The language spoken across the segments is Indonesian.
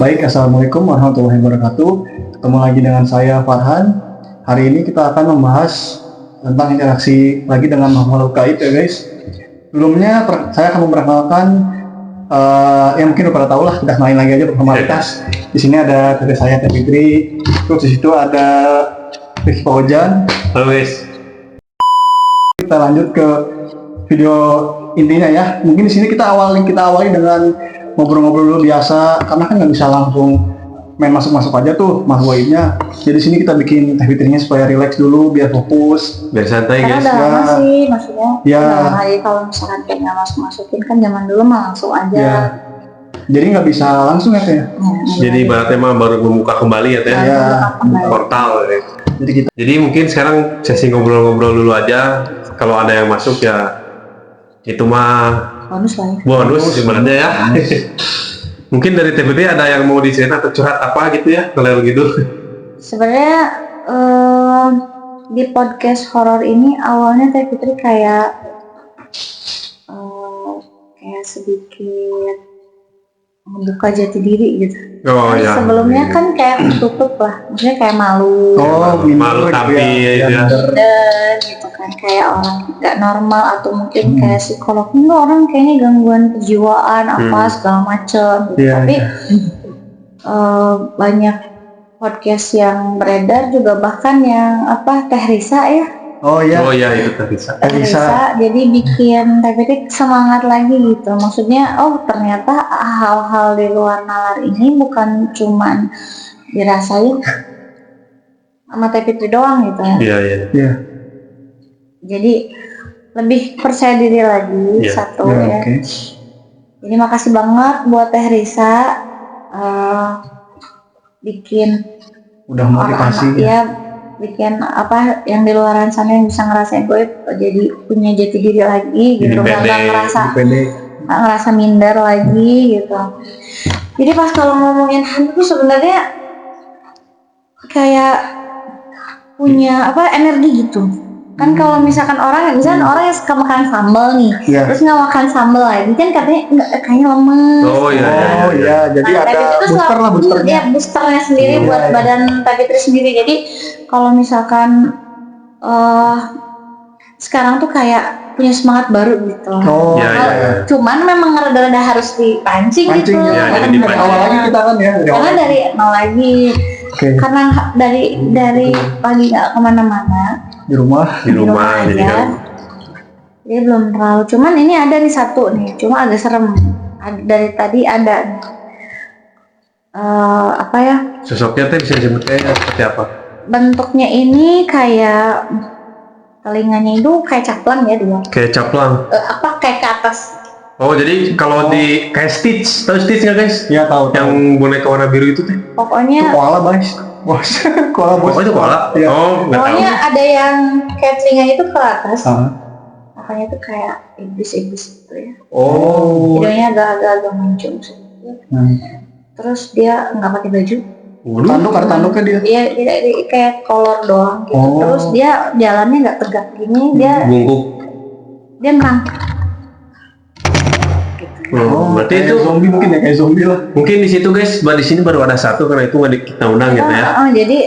Baik, Assalamualaikum warahmatullahi wabarakatuh. Ketemu lagi dengan saya Farhan. Hari ini kita akan membahas tentang interaksi lagi dengan makhluk gaib ya guys. Sebelumnya saya akan memperkenalkan yang mungkin udah pada tahu lah, udah main lagi aja berformalitas. Di sini ada kakak saya Teh Fitri, terus di situ ada Rizky Pawajan. Halo guys. Kita lanjut ke video intinya ya. Mungkin di sini kita awali dengan ngobrol-ngobrol dulu biasa, karena kan nggak bisa langsung main masuk aja tuh makhluk gaibnya. Jadi di sini kita bikin Teh Fitrinya supaya relax dulu, biar fokus, Biar santai Karena guys. udah lama sih, maksudnya Ya. udah lama ya, kalau misalkan kayak nggak masukin kan zaman dulu mah langsung aja. ya. Jadi nggak bisa langsung ya Teh. Jadi ibaratnya mah baru membuka kembali ya Teh. Ya. Portal ya. Jadi kita Jadi mungkin sekarang sesi ngobrol-ngobrol dulu aja. Kalau ada yang masuk ya itu mah Bonus lah ya. bonus sebenarnya ya. Mungkin dari TPT ada yang mau diceritain atau curhat apa gitu ya, kalau gitu. Sebenarnya di podcast horor ini awalnya Teh Fitri kayak sedikit membuka jati diri gitu. Oh Kan ya. sebelumnya kan kayak tutup lah, maksudnya kayak malu. Malu tapi ya. Dan gitu kan kayak orang nggak normal atau mungkin kayak psikolog ini orang kayaknya gangguan kejiwaan apa segala macem gitu. Iya, Tapi banyak podcast yang beredar juga, bahkan yang Teh Risa ya, Oh ya. Oh ya, itu bisa. Teh Risa jadi bikin Teh Fitri semangat lagi gitu. Maksudnya ternyata hal-hal di luar nalar ini bukan cuman dirasain sama Teh Fitri doang gitu ya. Iya, iya. Iya. Jadi lebih percaya diri lagi satu Ya, ya. oke. Jadi makasih banget buat Teh Risa bikin Udah motivasi orang-anak ya. bikin yang di luaran sana yang bisa ngerasain gue jadi punya jati diri lagi gitu, Jadi nggak Pede. ngerasa minder lagi gitu. Jadi pas kalau ngomongin hantu sebenarnya kayak punya energi gitu. Kan kalau misalkan orang yang suka makan sambal nih, Iya. terus nggak makan sambal lagi kan katanya kayaknya lemes. Oh iya, iya, Oh iya. ya, jadi Nah, ada Teh Fitri tuh booster lah boosternya. Ya, boosternya sendiri Iya, buat iya. badan Teh Fitri sendiri. Jadi kalau misalkan sekarang tuh kayak punya semangat baru gitu. Oh Iya, iya, iya. Cuman memang rada-rada harus dipancing Pancing gitu. ya. jadi Karena dipancing. Awal lagi kita kan ya. dari karena awal. dari nol lagi. Oke. Karena dari pagi nggak kemana-mana, Di rumah. Di rumah jadi aja. kan. Jadi belum terlalu. Cuman ini ada nih satu nih, cuma agak serem. Dari tadi ada Sosoknya Teh bisa disebut kayak seperti apa? bentuknya ini kayak telinganya itu kayak caplang ya dia. Kayak caplang. Kayak ke atas. Oh, jadi kalau di kayak Stitch, tahu Stitch nggak guys? Iya tahu. Yang boneka warna biru itu Teh. Itu Pokoknya koala guys. Bos. Koala bos. Oh, itu koala? Iya. Oh, nggak tahu. pokoknya ada yang kayak telinganya itu ke atas. Makanya itu kayak iblis-iblis gitu ya. Oh. Videonya agak mancung sedikit. Terus dia nggak pakai baju. Waduh. Tanduk ada tanduknya dia. Dia kayak kolor doang gitu. Oh. Terus dia jalannya nggak tegak gini, dia Bungkuk. merangkak. Berarti kayak itu zombie mungkin ya, kayak zombie lah. mungkin di situ guys, di sini baru ada satu karena itu nggak kita undang gitu ya. Jadi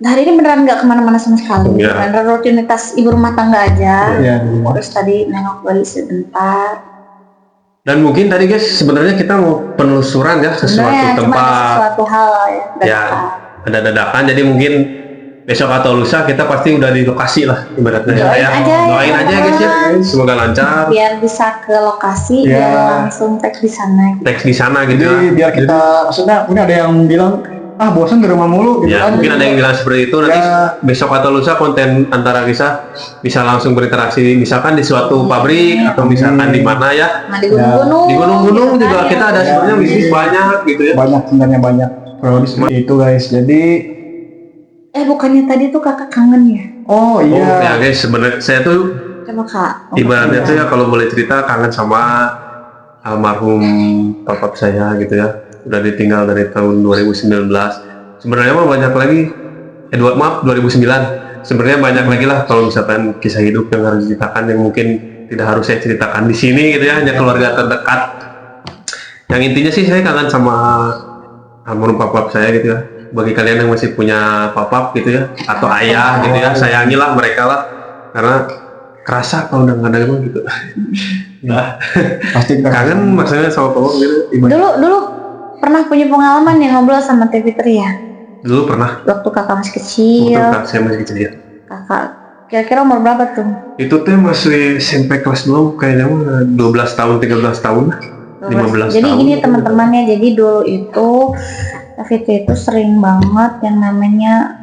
hari ini beneran nggak kemana-mana sama sekali. Iya. Beneran rutinitas ibu rumah tangga aja. Iya, di rumah. Terus tadi nengok balik sebentar. Dan mungkin tadi guys sebenarnya kita mau penelusuran ya sesuatu Sebenarnya cuma ada tempat. sesuatu hal ya. Ya, ada dadakan. Jadi mungkin besok atau lusa kita pasti udah di lokasi lah ibaratnya ya. Doain aja ya, Doain aja guys ya. Semoga lancar. Biar bisa ke lokasi, Iya. biar langsung tag di sana. Teks di sana gitu Jadi ya. biar kita, maksudnya mungkin ada yang bilang bosan di rumah mulu gitu Ya, kan. mungkin ada yang bilang seperti itu. Nanti Ya. besok atau lusa konten antara kita bisa langsung berinteraksi misalkan di suatu pabrik atau misalkan di mana ya. Nah, di gunung-gunung. Di gunung-gunung gitu juga kan, kita ya. ada sebenarnya bisnis banyak gitu ya. Banyak sebenarnya banyak. Kalau seperti itu guys. Jadi Bukannya tadi tuh kakak kangen ya? oh Oh ya iya. guys, sebenarnya saya tuh Coba kak. ibaratnya tuh ya kalau boleh cerita kangen sama almarhum papa saya gitu ya. Udah ditinggal dari tahun 2019. Sebenarnya mah banyak lagi. 2009. Sebenarnya banyak lagi lah kalau misalkan kisah hidup yang harus diceritakan yang mungkin tidak harus saya ceritakan di sini gitu ya, hanya keluarga terdekat. Yang intinya sih saya kangen sama almarhum papa saya gitu ya. Bagi kalian yang masih punya papa gitu ya, atau ayah gitu ya, sayangilah mereka lah, karena kerasa kalau udah nggak ada emang gitu. Nah, Pasti kita kangen maksudnya sama papa gitu. Dulu pernah punya pengalaman yang ngobrol sama Teh Fitri ya. Dulu pernah Waktu kakak masih kecil. waktu saya masih kecil ya. Kakak kira-kira umur berapa tuh? Itu teh masih SMP kelas 2 kayaknya mah 12 tahun, 13 tahun, 15 Jadi tahun. gini teman-temannya, jadi dulu itu Teh Fitri itu sering banget yang namanya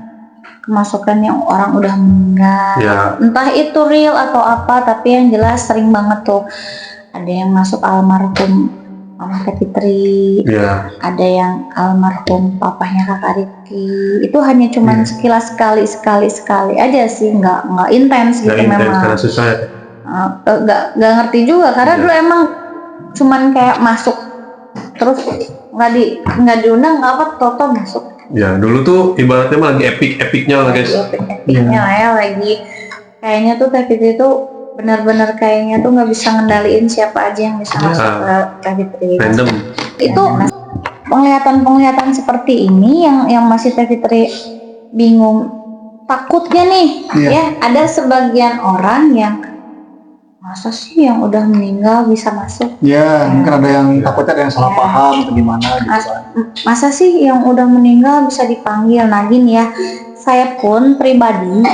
kemasukan yang orang udah meninggal. Ya, Entah itu real atau apa, tapi yang jelas sering banget tuh. Ada yang masuk almarhum Mama Teh Fitri, ya, ada yang almarhum papahnya Kakak Rifki. Itu hanya cuman sekilas sekali aja sih, nggak intens gitu nggak intens memang. karena susah ya. Nggak ngerti juga karena Iya. dulu emang cuman kayak masuk terus nggak diundang nggak apa toto masuk. Ya, dulu tuh ibaratnya mah lagi epic-epicnya lah guys. Epicnya lah ya, lagi kayaknya tuh Teh Fitri tuh benar-benar kayaknya tuh nggak bisa ngendaliin siapa aja yang bisa Ya. masuk ke Teh Fitri. Random. Itu penglihatan seperti ini yang masih Teh Fitri bingung. Takutnya nih Iya. ya ada sebagian orang yang masa sih yang udah meninggal bisa masuk. Ya, mungkin ada yang takutnya ada yang salah paham atau gimana gitu kan. Masa sih yang udah meninggal bisa dipanggil? Nah gini ya, saya pun pribadi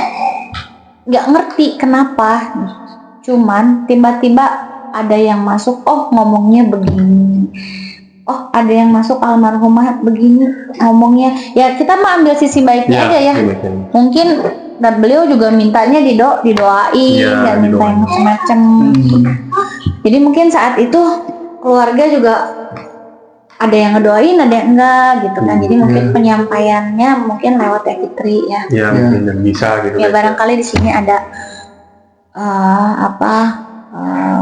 nggak ngerti kenapa, cuman tiba-tiba ada yang masuk, oh ngomongnya begini, oh ada yang masuk almarhumah begini ngomongnya, ya kita mah ambil sisi baiknya aja ya. gimana? Mungkin dan beliau juga mintanya didoain, Iya, nggak minta yang didoain. macam-macam. Jadi mungkin saat itu keluarga juga ada yang ngedoain, ada yang enggak gitu kan. Jadi mungkin penyampaiannya mungkin lewat Teh Fitri ya. Ya, mungkin yang bisa gitu. Ya guys. barangkali di sini ada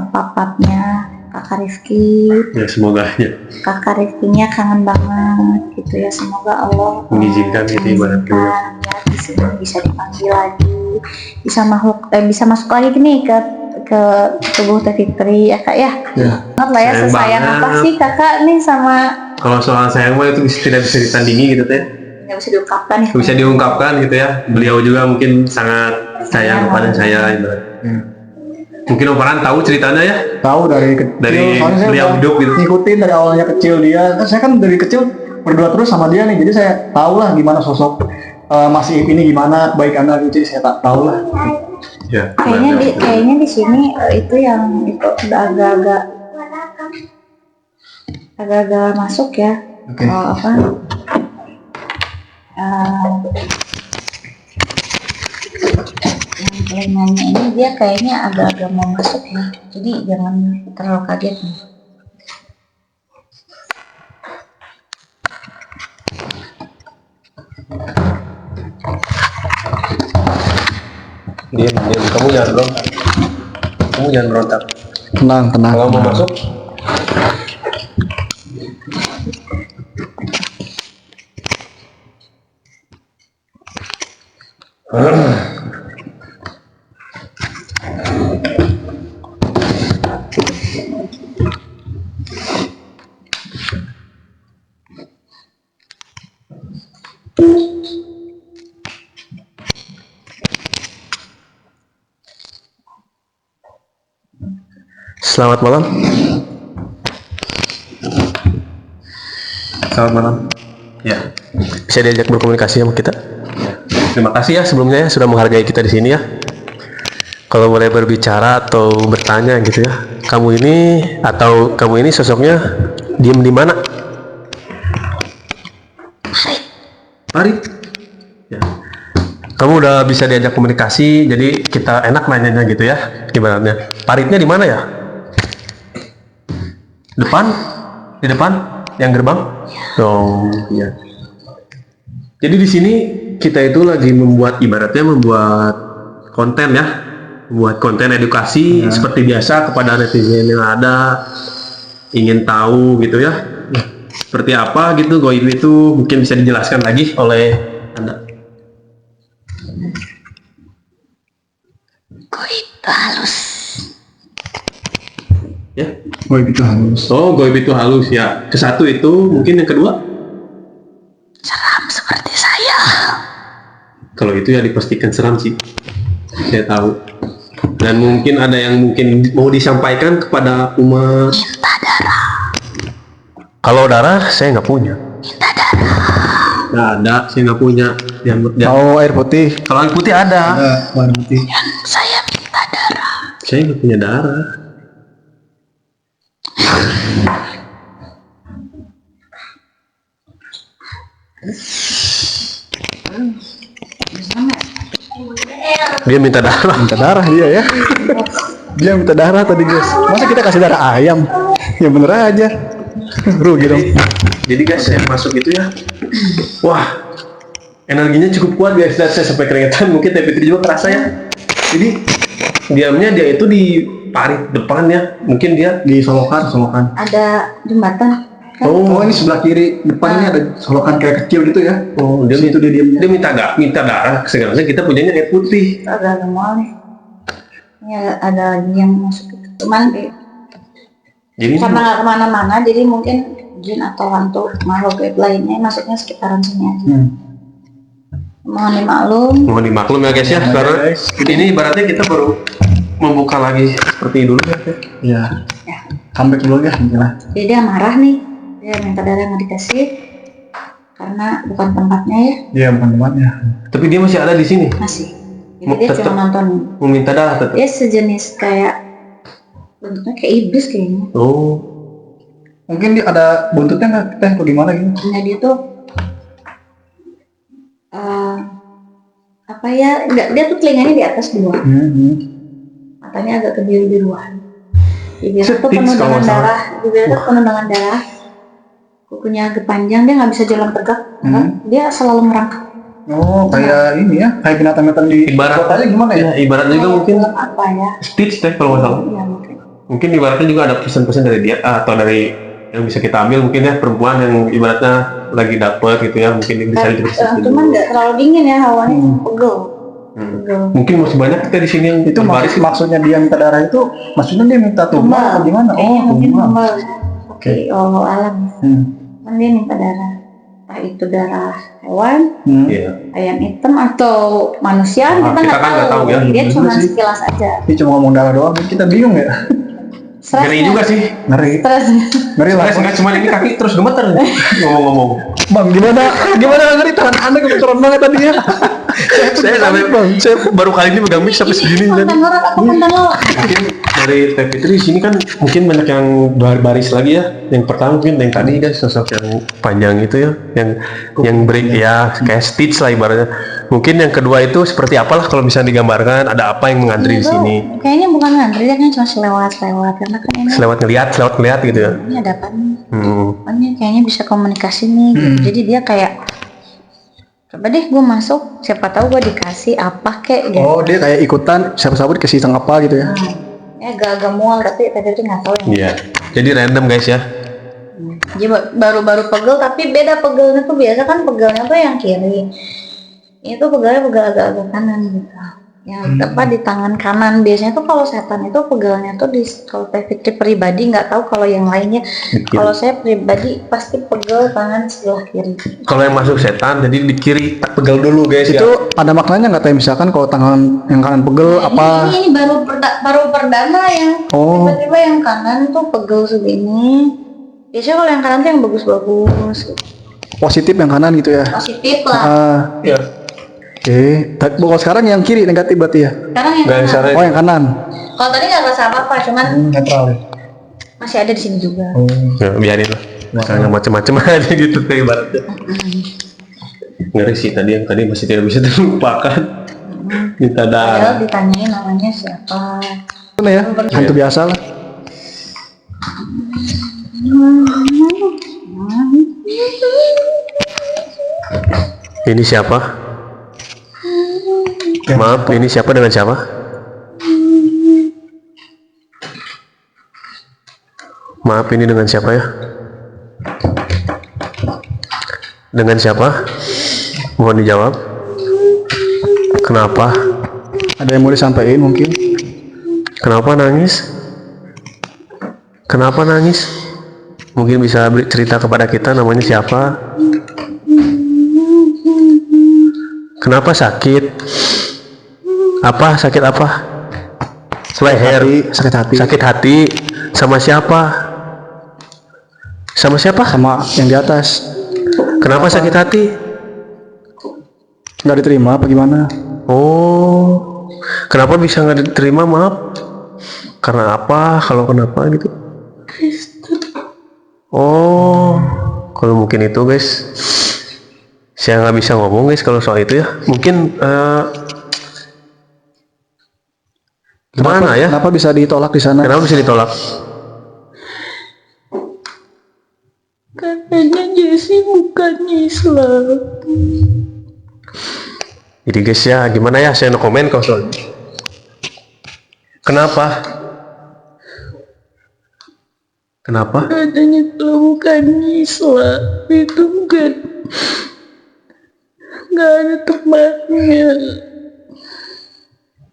papapnya Kakak Rifki. Ya, semoga ya Kakak Rifkinya kangen banget gitu ya. Semoga Allah mengizinkan gitu ibaratnya. ya di sini bisa dipanggil lagi, bisa masuk lagi nih ke tubuh Teh Fitri ya Kak ya. Ya. Banget lah ya, Sayang sesayang banget. apa sih Kakak nih sama, Kalau soal sayang mah itu tidak bisa ditandingi gitu teh. nggak bisa diungkapkan ya. Bisa diungkapkan gitu ya. Beliau juga mungkin sangat sayang kepada saya ibarat. Mungkin Om Farhan tahu ceritanya ya. Tahu dari kecil, Dari soalnya saya beliau udah hidup gitu. ngikutin dari awalnya kecil dia. Saya kan dari kecil berdua terus sama dia nih, jadi saya tahu lah gimana sosok Mas Iip ini, gimana baik anak itu, saya tak tahu lah. Ya. Kayaknya di sini itu yang itu udah agak-agak masuk ya. Oke. Apa? Yang telinganya ini dia kayaknya agak-agak mau masuk ya. Jadi jangan terlalu kaget nih. Diam. Kamu jangan berontak. Tenang. Kalau mau masuk, selamat malam. Selamat malam. Ya, bisa diajak berkomunikasi sama kita. Terima kasih ya sebelumnya ya sudah menghargai kita di sini ya. Kalau boleh berbicara atau bertanya gitu ya, kamu ini sosoknya diem di mana? Mari. Ya. Kamu udah bisa diajak komunikasi, jadi kita enak nanyanya gitu ya, ibaratnya. Paritnya di mana ya? Depan? Di depan? Yang gerbang? Oh, iya. Jadi di sini kita itu lagi membuat konten ya, membuat konten edukasi seperti biasa kepada netizen yang ada, ingin tahu gitu ya, seperti apa gitu goib itu, mungkin bisa dijelaskan lagi oleh Anda. Goib itu halus. Ya. Goib itu halus. Oh, goib itu halus ya. Kesatu itu, mungkin yang kedua. Seram seperti saya. Kalau itu ya dipastikan seram sih. Saya tahu. Dan mungkin ada yang mungkin mau disampaikan kepada umat. Minta darah. Kalau darah saya nggak punya. Minta darah. Nggak ada, saya nggak punya. Mau air putih? Kalau air putih ada. Air putih. Saya minta darah. Saya nggak punya darah. Dia minta darah. Minta darah dia ya. Dia minta darah tadi guys. Masa kita kasih darah ayam? Ya bener aja. Rugi dong. Jadi guys, saya masuk itu ya. Wah, energinya cukup kuat guys. Dan saya sampai keringetan. Mungkin Teh Fitri juga kerasa ya. Jadi diamnya dia itu di parit depannya. Mungkin dia di solokan. Ada jembatan. Kan? Oh, ini sebelah kiri depannya ada solokan kayak kecil gitu ya. Oh, dia Situ dia diam. Dia minta darah. Sekarang kita punyanya air putih. Agak mual nih. Ini ada lagi yang masuk itu. Cuman Jadi karena nggak kemana-mana, jadi mungkin jin atau hantu makhluk gaib lainnya masuknya sekitaran sini aja. Mohon dimaklum. mohon dimaklum ya guys ya. Karena ini ibaratnya kita baru membuka lagi seperti dulu ya. Iya. Ya. Comeback dulu ya, inilah. Jadi dia marah nih, dia minta darah nggak dikasih karena bukan tempatnya ya. Iya, bukan temannya. Tapi dia masih ada di sini. Masih. Jadi dia Tetep. cuma nonton. Meminta darah tetap. Dia sejenis kayak bentuknya kayak iblis kayaknya. Oh, Mungkin dia ada buntutnya nggak teh atau gimana gitu? Nah dia tuh apa ya? Enggak, dia tuh telinganya di atas dua, matanya agak kebiru-biruan. Bibirnya tuh Stitch penuh kalau dengan nggak salah. darah, bibirnya tuh penuh dengan darah. Kukunya agak panjang, dia nggak bisa jalan tegak, kan? Dia selalu merangkak. Oh, kayak ini ya, kayak binatang-binatang di ibarat kotanya gimana ya? ya, ibaratnya juga mungkin Film apa ya? Stitch teh kalau nggak salah. Ya mungkin. Mungkin ibaratnya juga ada pesan-pesan dari dia atau dari yang bisa kita ambil mungkin ya perempuan yang ibaratnya lagi dapet gitu ya mungkin bisa dikasih. Cuman nggak terlalu dingin ya hawanya, pegel. Pegel. Mungkin masih banyak kita di sini yang Itu berbaris. maksudnya dia minta darah itu, maksudnya dia minta tumbal atau gimana? Kayaknya mungkin tumbal. tumbal. Oke, oh alam. Kan dia minta darah. Entah itu darah hewan, Iya. ayam hitam atau manusia, Ah, kita nggak tahu. ya. Dia Bener cuma sih. sekilas aja. Dia cuma ngomong darah doang, kita bingung ya. Ngeri juga sih. Ngeri, Stres. ngeri lah. Nggak cuma ini kaki terus gemeter ngomong-ngomong. Bang, gimana ngeri tangan anda kebetulan banget tadi ya. Saya sampai saya baru kali ini megang mic sampai segini kan. Konten horor atau konten lawak? Mungkin dari Teh Fitri sini kan mungkin banyak yang baris lagi ya. Yang pertama mungkin yang tadi kan sosok yang panjang itu ya, yang beri ya kayak Stitch lah ibaratnya. Mungkin yang kedua itu seperti apalah kalau bisa digambarkan ada apa yang mengantri di Itu sini. kayaknya bukan ngantri, dia kan cuma selewat karena kan ini Selewat ngeliat gitu ya. ini ada apa nih? Hmm. Ini kayaknya bisa komunikasi nih. Gitu. Jadi dia kayak coba deh gue masuk, siapa tahu gue dikasih apa kek gitu. Oh, dia kayak ikutan siapa-siapa dikasih tang apa gitu ya. Ya agak mual tapi tadi nggak tahu yang Iya. Jadi random guys ya. Jadi baru-baru pegel tapi beda pegelnya tuh biasa kan pegelnya tuh yang kiri. Ini tuh pegelnya pegel agak-agak kanan gitu. Yang tepat di tangan kanan. Biasanya tuh kalau setan itu pegelnya tuh di kalau Teh Fitri pribadi nggak tahu kalau yang lainnya. Kalau saya pribadi pasti pegel tangan sebelah kiri. Kalau yang masuk setan jadi di kiri tak pegel dulu guys ya. Itu ada maknanya nggak teh misalkan kalau tangan yang kanan pegel apa? Ini baru perdana yang Oh. tiba-tiba yang kanan tuh pegel segini. Biasanya kalau yang kanan tuh yang bagus-bagus. Positif yang kanan gitu ya. Positif lah. Iya. Oke, kalau sekarang yang kiri negatif berarti ya? Sekarang yang Gak kanan. bisa Oh, yang kanan. Kalau tadi nggak ngerasa apa-apa, cuman Netral ya. masih ada di sini juga. Ya, biarin lah. Jangan macem-macem aja gitu kayak ibaratnya. Ngeri sih yang tadi masih tidak bisa terlupakan. Minta Padahal darah. ditanyain namanya siapa. Mana ya? Hantu biasa lah. Ini siapa? Maaf, ini siapa dengan siapa? Maaf, ini dengan siapa ya? Dengan siapa? Mohon dijawab. Kenapa? Ada yang mau disampaikan mungkin? Kenapa nangis? Kenapa nangis? Mungkin bisa cerita kepada kita namanya siapa? Kenapa sakit? Apa sakit apa? Leher. Sakit hati. Sakit hati. Sama siapa? Sama siapa? Sama yang di atas. Kenapa sakit hati? Nggak diterima apa gimana? Oh, kenapa bisa nggak diterima? Maaf. Karena apa? Kalau kenapa gitu? Oh, kalau mungkin itu guys, saya nggak bisa ngomong guys kalau soal itu ya. Mungkin gimana ya? Kenapa bisa ditolak di sana? Kenapa bisa ditolak? Katanya Jesse bukan Islam. Jadi guys ya, gimana ya? Saya no komen kalau soal ini. Kenapa? Kenapa? Katanya kalau bukan Islam itu bukan, nggak ada tempatnya.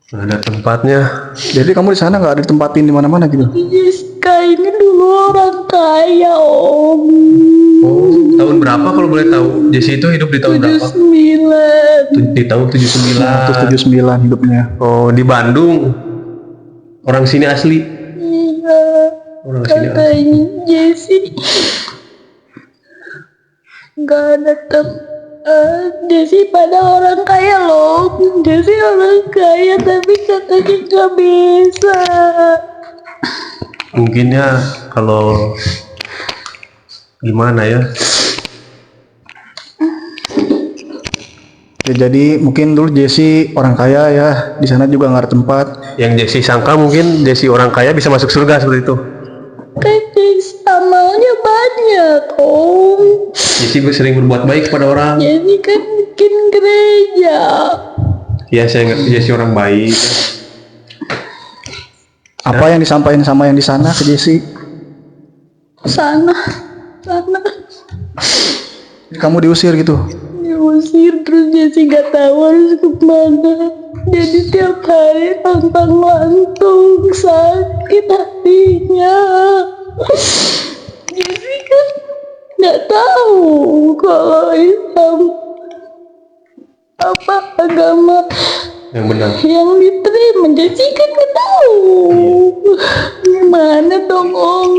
Nggak ada tempatnya. Jadi kamu di sana nggak ada ditempatin di mana-mana gitu? Jessica ini dulu orang kaya om. Oh, tahun berapa kalau boleh tahu? Jesse itu hidup di tahun berapa? 79. Di tahun 79. 79 hidupnya. Oh, di Bandung. Orang sini asli. Iya. Orang sini asli. Katanya Jesse nggak ada Jesse pada orang kaya loh. Jesse orang kaya tapi katanya nggak bisa. Mungkin ya kalau gimana ya? Ya, jadi mungkin dulu Jesse orang kaya ya, di sana juga nggak ada tempat. Yang Jesse sangka mungkin Jesse orang kaya bisa masuk surga seperti itu. Kan Jesse amalnya banyak om. Jesse sering berbuat baik kepada orang. Jadi kan bikin gereja. Ya saya ngerti Jesse orang baik. Apa yang disampaikan sama yang di sana ke Jesse? Sana. Kamu diusir gitu? Diusir terus Jesse gak tahu harus kemana. Jadi tiap hari pantang-lantung sakit hatinya. Jesse kan gak tahu kalau Islam apa agama Yang benar. yang diterima. Jesse kan gak tahu. Gimana dong om?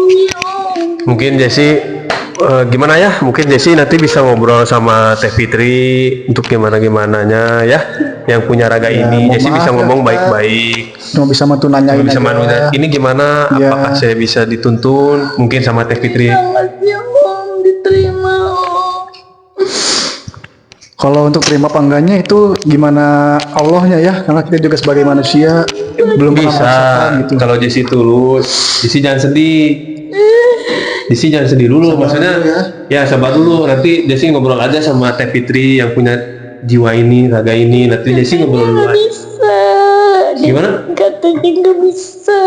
Mungkin Jesse gimana ya? Mungkin Jesse nanti bisa ngobrol sama Teh Fitri untuk gimananya ya. Yang punya raga Ya, ini. mohon Jesse maaf bisa ya, ngomong Kak. baik-baik. Cuma bisa bantu nanyain Bisa aja. manunya. Ini gimana? Ya. Apakah saya bisa dituntun? Mungkin sama Teh Fitri. Sangat ya om diterima om. Kalau untuk terima apa enggaknya itu gimana Allahnya ya, karena kita juga sebagai manusia belum pernah Bisa. merasakan gitu. Kalau Jesse tulus, Jesse jangan sedih. Jesse jangan sedih dulu. Maksudnya ya sabar dulu. Nanti Jesse ngobrol aja sama Teh Fitri yang punya jiwa ini, raga ini. Nanti Jesse ngobrol dulu Nggak aja. bisa. Gimana? Katanya nggak bisa.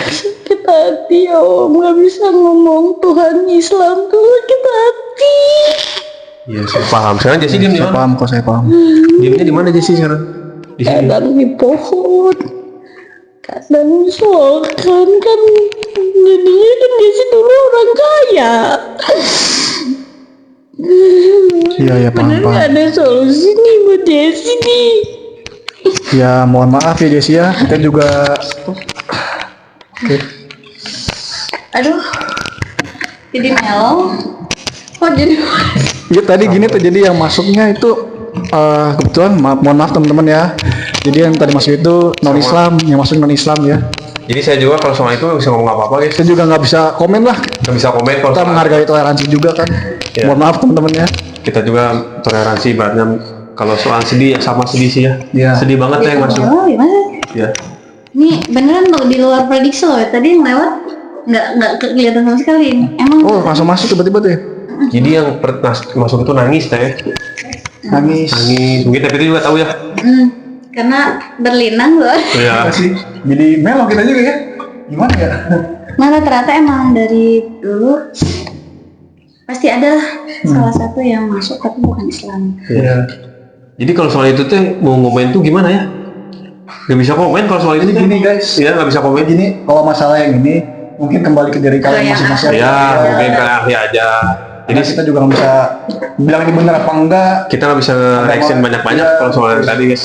Sakit hati om, nggak bisa ngomong Tuhan Islam tuh sakit hati. Iya, saya paham. Sekarang Jesse diem di Saya mana? paham kok, saya paham. Diemnya di mana Jesse sekarang? Di sini. Kadang di pohon, kadang di selokan kan. Jadinya kan Jesse dulu orang kaya. Iya ya, Bener paham. nggak ada solusi nih buat Jesse nih. Ya mohon maaf ya Jesse ya, kita juga. Oke. Aduh, jadi melo. Kok jadi Iya tadi gini tuh, jadi yang masuknya itu kebetulan mohon maaf teman-teman ya. Jadi yang tadi masuk itu non Islam, yang masuk non Islam ya. Jadi saya juga kalau soal itu nggak bisa ngomong apa-apa guys. Kita juga nggak bisa komen lah. Nggak bisa komen kalau Kita soal menghargai toleransi juga kan. Ya. Mohon maaf teman-teman ya. kita juga toleransi ibaratnya kalau soal sedih ya sama sedih sih ya. Iya. Sedih banget ya yang masuk. Oh, gimana? Ya. Ini beneran loh di luar prediksi loh. Tadi yang lewat nggak kelihatan sama sekali. Emang Oh langsung masuk tiba-tiba tuh ya. Jadi yang masuk itu nangis teh. Nangis. Nangis. Mungkin tapi juga tahu ya. karena berlinang loh. Iya. Sih. Jadi melo kita juga ya. Gimana ya? Malah ternyata emang dari dulu pasti ada salah satu yang masuk tapi bukan Islam. Iya. Jadi kalau soal itu teh mau ngomongin tuh gimana ya? Gak bisa komen kalau soal Jadi ini. gini guys, Iya, gak bisa komen. Gini, kalau masalah yang ini mungkin kembali ke diri kalian yang masing-masing. Ya, mungkin kalian ahli aja. Jadi kita juga nggak bisa bilang ini benar apa enggak. Kita nggak bisa nge-reaction banyak-banyak kalau soal yang tadi, guys.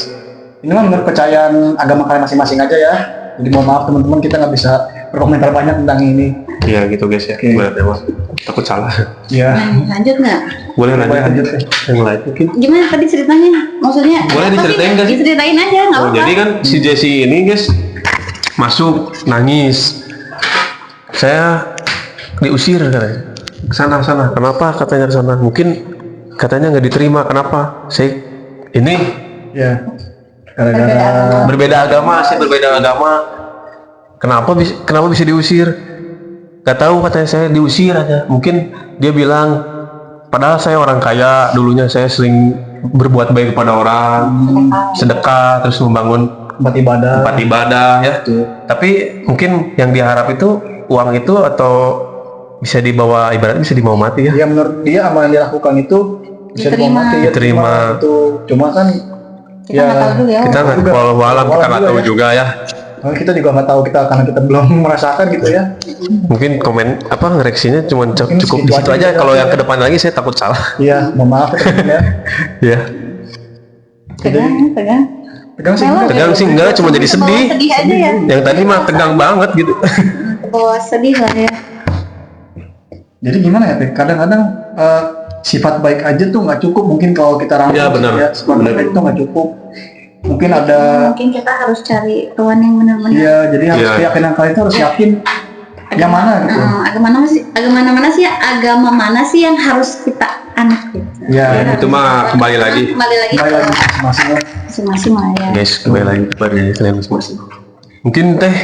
Ini mah menurut kepercayaan agama kalian masing-masing aja ya. Jadi mohon maaf teman-teman, kita nggak bisa berkomentar banyak tentang ini. Iya gitu guys ya. Oke. Gimana Dewa? Takut salah. Ya, Lanjut nggak? Boleh boleh lanjut. lanjut. Yang lain mungkin. Gimana tadi ceritanya? Maksudnya? Boleh apa diceritain nggak sih? Diceritain aja, nggak Oh, apa-apa. jadi kan si Jesse ini guys masuk nangis. Saya diusir katanya. Sana. Kenapa katanya ke sana? Mungkin katanya nggak diterima. Kenapa? Saya ini Ya, gara-gara berbeda agama. Kenapa bisa diusir? Gak tahu katanya, saya diusir aja. Mungkin dia bilang, padahal saya orang kaya, dulunya saya sering berbuat baik kepada orang, sedekah, terus membangun tempat ibadah. ya. Tapi mungkin yang diharap itu uang itu atau bisa dibawa, ibaratnya bisa dibawa mati ya. Ya menurut dia apa yang dia lakukan itu bisa Diterima. dihormati, ya, Diterima. itu. Cuma kan Kita nggak tahu dulu ya. Kita nggak, juga. walau alam kita nggak tahu ya. juga ya. Kita juga nggak tahu karena kita belum merasakan gitu ya. Mungkin komen apa ngereaksinya cuma Mungkin cukup di segitu situ aja aja. Kalau ya. yang ke depan lagi saya takut salah. Iya, mohon maaf teman-teman ya. Ya. Tegang. Tegang sih. Melo, enggak. Tegang sih enggak, cuma jadi sedih. Sedih aja ya. Yang tadi mah tegang banget gitu. Bawa sedih lah ya. Jadi gimana ya, Teh? Kadang-kadang sifat baik aja tuh nggak cukup. Mungkin kalau kita rangkum Ya, benar. ya, sifat Benar. baik itu nggak cukup. Mungkin ada, Mungkin kita harus cari tuan yang benar-benar. iya. Jadi harus Iya. keyakinan kalian itu harus yakin yang mana gitu. Agama mana sih yang harus kita anut gitu. Ya, Itu mah kembali lagi. Kembali lagi kembali lagi ke masing-masing lah. masing-masing lah ya. Guys, kembali lagi kepada kalian masing-masing. Mungkin teh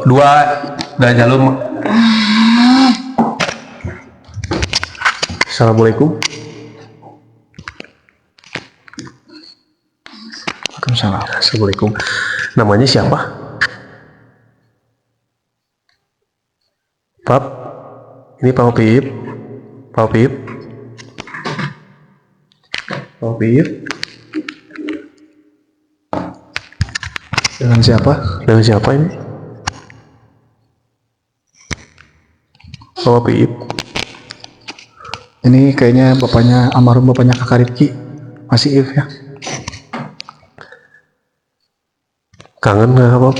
dua dan jalur. Assalamualaikum. Waalaikumsalam. Assalamualaikum. Namanya siapa? Pap. Ini Pak Pip. Pak Pip. Pak Pip. Dengan siapa? Dengan siapa ini? Pak Pip. Ini kayaknya bapaknya, almarhum bapaknya Kakak Rifki. Masih If ya. Kangen nggak Pap?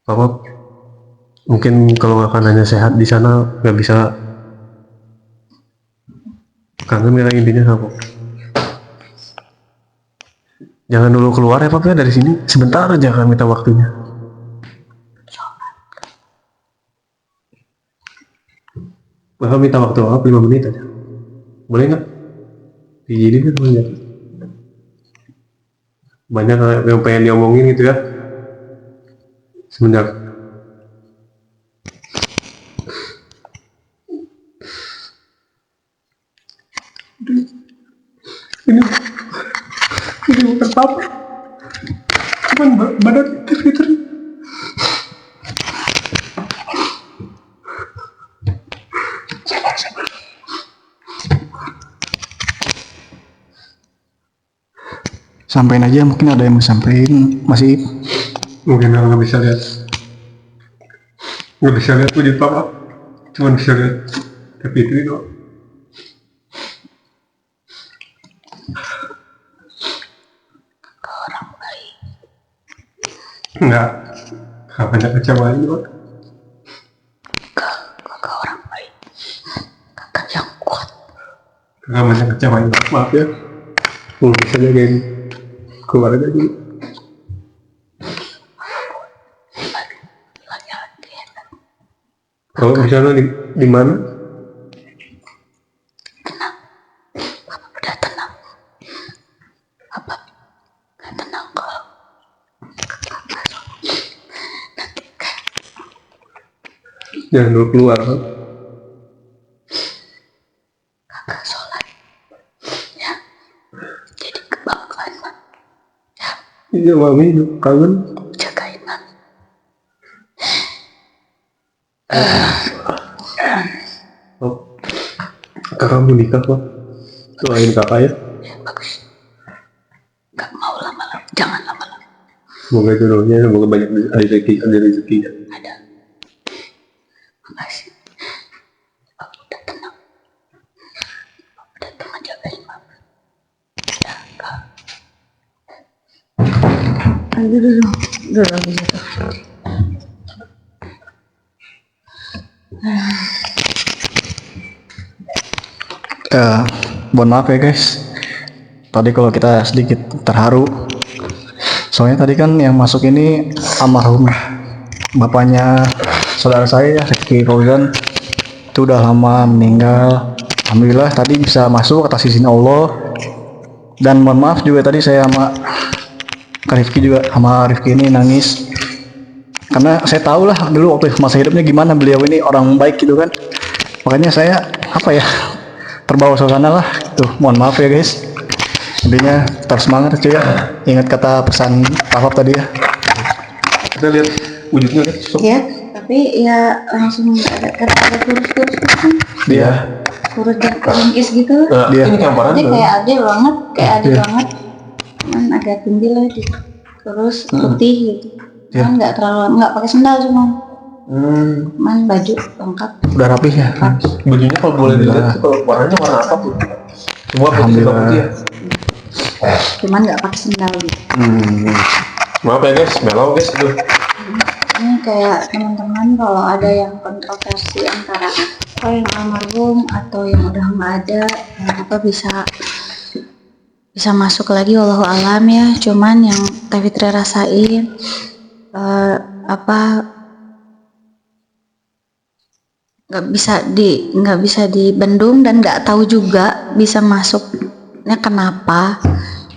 Papa, mungkin kalau nggak nanya sehat di sana nggak bisa kangen nggak intinya apa? Jangan dulu keluar ya Pap ya dari sini, sebentar aja kan minta waktunya. Bapak minta waktu apa 5 menit aja, boleh nggak? Diizinin kan banyak. Banyak yang pengen diomongin gitu ya. Semenjak ini bukan papa, cuman badan Fitri. Sampaikan aja, mungkin ada yang mau sampaikan. Masih If. Mungkin nggak bisa lihat, wujud papa, cuman bisa lihat tapi itu doang. Enggak banyak kecewaan juga. Kakak orang baik. Kakak yang kuat. Kakak banyak kecewaan, maaf ya. Bisa jagain keluarga dulu. Kalau di sana di mana? Udah tenang. Apa? Tenang kok. Jangan dulu keluar kan? Kakak sholat. Ya. Jadi kebanggaan man. Iya mami kangen. Jagain man. Kakak mau nikah kok. Doain kakak ya. Bagus. Gak mau lama-lama, jangan lama-lama. Semoga jodohnya, semoga banyak rezekinya. Ada. Makasih. Aku udah tenang. Udah tenang jagain mama. Udah, Kak. Aduh, dulu gitu. Mohon maaf ya guys, tadi kalau kita sedikit terharu, soalnya tadi kan yang masuk ini almarhum bapaknya saudara saya, Rizky Fauzan, itu udah lama meninggal. Alhamdulillah tadi bisa masuk atas izin Allah. Dan mohon maaf juga tadi saya sama Kak Rifki juga, sama Rifki ini nangis karena saya tahu lah dulu waktu masa hidupnya gimana beliau ini orang baik gitu kan, makanya saya terbawa suasana lah tuh. Mohon maaf ya guys, intinya tetap semangat cuy ya, ingat kata pesan Pahop tadi ya. Kita lihat wujudnya kan. Ya, tapi ya langsung ada kurus-kurus gitu. Dia Kurus dan kurungkis gitu. Dia. Ini gambaran Dia kayak ade banget, Dia. cuman agak tinggi lah gitu. Terus putih gitu. Cuman nggak terlalu, nggak pakai sendal cuman baju lengkap. udah rapih ya. Bajunya kalau boleh dilihat tuh, kalau warnanya warna apa pun. Semua putih ya. Cuman nggak pakai sendal gitu. Maaf ya guys, mellow guys itu. Ini kayak teman-teman kalau ada yang kontroversi antara yang almarhum atau yang udah nggak ada, apa bisa masuk lagi, wallahu alam ya. Cuman yang Teh Fitri rasain nggak bisa dibendung dan nggak tahu juga bisa masuknya kenapa.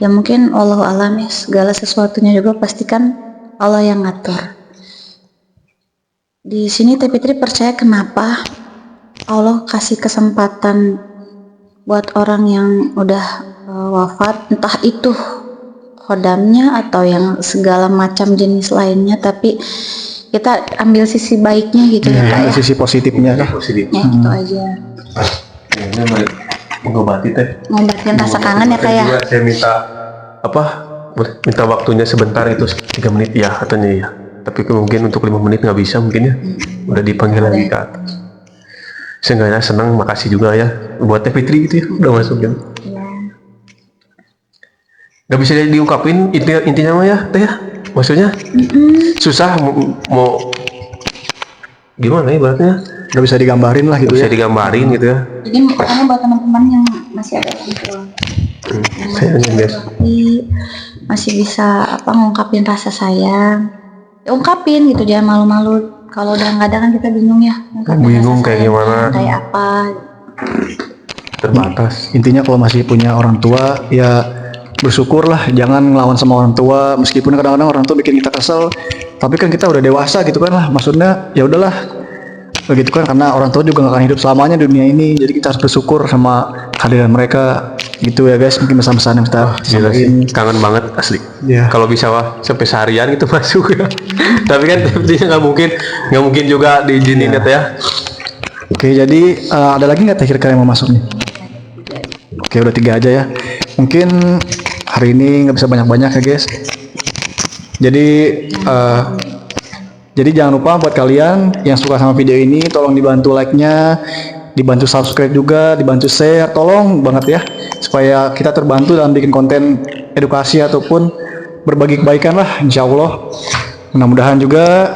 Ya mungkin wallahu alam ya, segala sesuatunya juga pastikan Allah yang ngatur. Di sini Teh Fitri percaya kenapa Allah kasih kesempatan buat orang yang udah wafat, entah itu khodamnya atau yang segala macam jenis lainnya, tapi kita ambil sisi baiknya gitu ya Kak ya. Sisi positifnya kan. Positif. Ya gitu aja. Ini mengobati teh. Ngobatin rasa kangen ya Kak ya. Juga saya minta waktunya sebentar, itu 3 menit ya katanya ya. Tapi mungkin untuk 5 menit nggak bisa mungkin ya. Udah dipanggil lagi ke atas. Seenggaknya senang, makasih juga ya buat Teh Fitri gitu ya, udah masuk ya. Gak bisa diungkapin intinya mah ya Teh ya, maksudnya susah mau gimana ya ibaratnya, Gak bisa digambarin lah gitu bisa ya. digambarin gitu ya. Jadi makanya buat teman-teman yang masih ada orang tua, Saya biasa tapi masih bisa ngungkapin rasa sayang, ya, ungkapin gitu, jangan malu-malu. Kalau udah nggak ada kan kita bingung ya, ungkapin bingung rasa kayak sayang, gimana, kayak apa. terbatas. Intinya kalau masih punya orang tua ya bersyukur lah, jangan ngelawan sama orang tua. Meskipun kadang-kadang orang tua bikin kita kesel, tapi kan kita udah dewasa gitu kan lah, maksudnya ya udahlah begitu kan, karena orang tua juga gak akan hidup selamanya di dunia ini, jadi kita harus bersyukur sama kehadiran mereka gitu ya guys. Mungkin pesan-pesan yang kita Gila sih, sampaikan. kangen banget asli. Ya. Kalau bisa wah sampai seharian gitu masuk ya. Tapi kan dia nggak mungkin juga diizinin ya Teh ya. Oke, jadi ada lagi nggak kira-kira yang mau masuk nih? Oke, udah 3 aja ya. Mungkin hari ini nggak bisa banyak-banyak ya guys. Jadi jangan lupa buat kalian yang suka sama video ini, tolong dibantu like-nya, dibantu subscribe juga, dibantu share, tolong banget ya, supaya kita terbantu dalam bikin konten edukasi ataupun berbagi kebaikan lah, insya Allah. Mudah-mudahan juga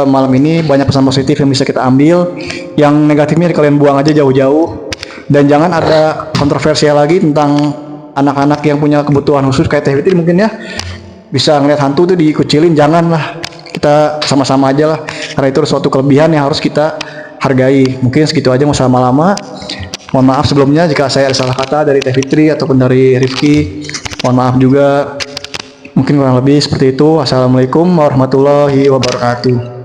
malam ini banyak pesan positif yang bisa kita ambil, yang negatifnya kalian buang aja jauh-jauh, dan jangan ada kontroversial lagi tentang anak-anak yang punya kebutuhan khusus kayak Teh Fitri mungkin ya, bisa ngeliat hantu tuh dikucilin, janganlah. Kita sama-sama aja lah, karena itu suatu kelebihan yang harus kita hargai. Mungkin segitu aja, nggak usah lama-lama. Mohon maaf sebelumnya jika saya ada salah kata dari Teh Fitri ataupun dari Rifki. Mohon maaf juga. Mungkin kurang lebih seperti itu. Wassalamualaikum warahmatullahi wabarakatuh.